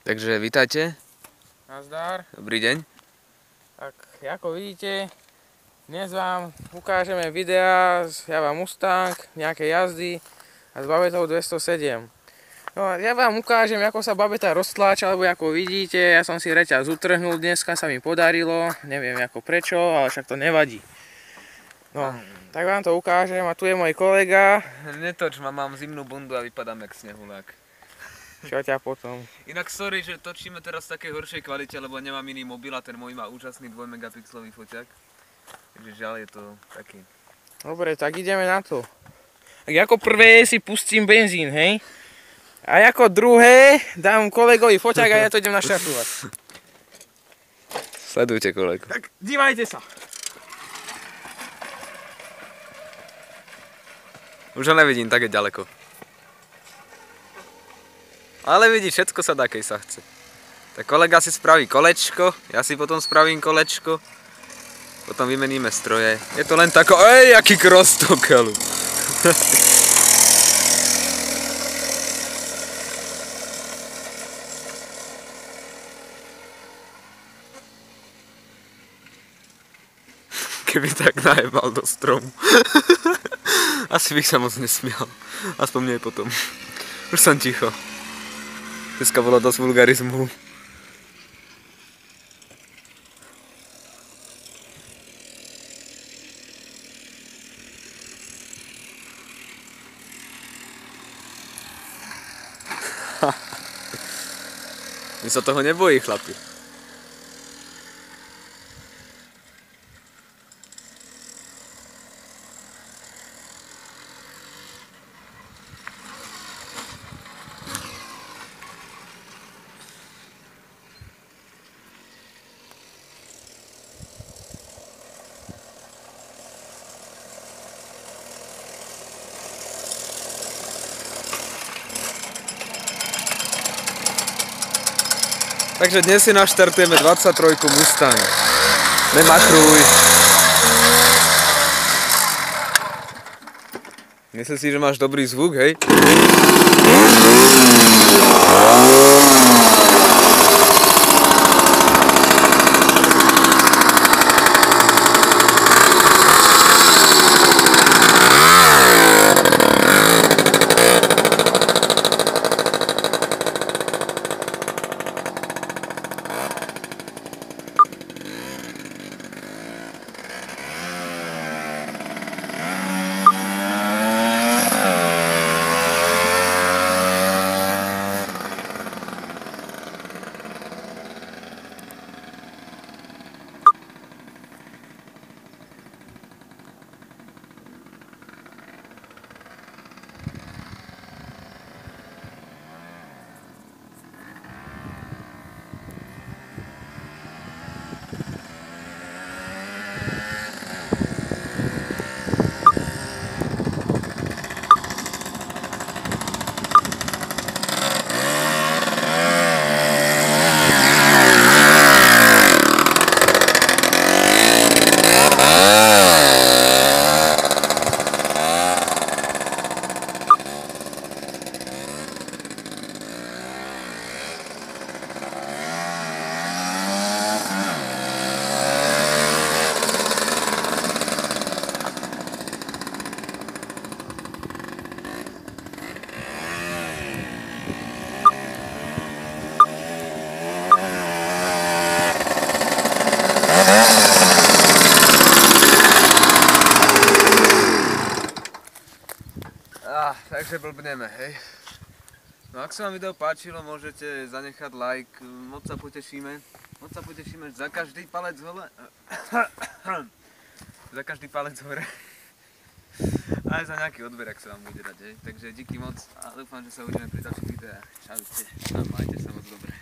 Takže vítajte. Nazdar. Dobrý deň. Tak ako vidíte, dnes vám ukážeme videá z Java Mustang, nejaké jazdy a s babetou 207. No a ja vám ukážem, ako sa babeta roztláča, lebo ako vidíte, ja som si reťaz utrhnul dneska, sa mi podarilo, neviem ako prečo, ale však to nevadí. No, tak vám to ukážem a tu je môj kolega. Netoč ma, mám zimnú bundu a vypadám jak snehulák. Čo ťa potom? Inak sorry, že točíme teraz v takej horšej kvalite, lebo nemám iný mobil a ten môj má úžasný 2 megapixelový foťák. Takže žiaľ je to taký. Dobre, tak ideme na to. Tak ako prvé si pustím benzín, hej? A ako druhé dám kolegovi foťák a ja to idem naštartovať. Sledujte, kolego. Tak dívajte sa. Už ho nevidím, tak je ďaleko. Ale vidí, všetko sa dá, keď sa chce. Tak kolega si spraví kolečko, ja si potom spravím kolečko. Potom vymeníme stroje. Je to len tako, aký krostokelu. Keby tak najebal do stromu. Asi bych sa moc nesmial. Aspoň nie potom. Už som ticho. Dneska bolo dosť vulgarizmu. My sa toho nebojí, chlapi. Takže dnes si naštartujeme 23 Mustang. Nemakruj. Myslíš si, že máš dobrý zvuk, hej? Takže blbneme, hej. No ak sa vám video páčilo, môžete zanechať like, moc sa potešíme. Moc sa potešíme za každý palec hore. Za každý palec hore. Aj za nejaký odber, ak sa vám bude dať, hej. Takže díky moc a dúfam, že sa uvidíme pri ďalších videách. Čaute a majte sa moc dobre.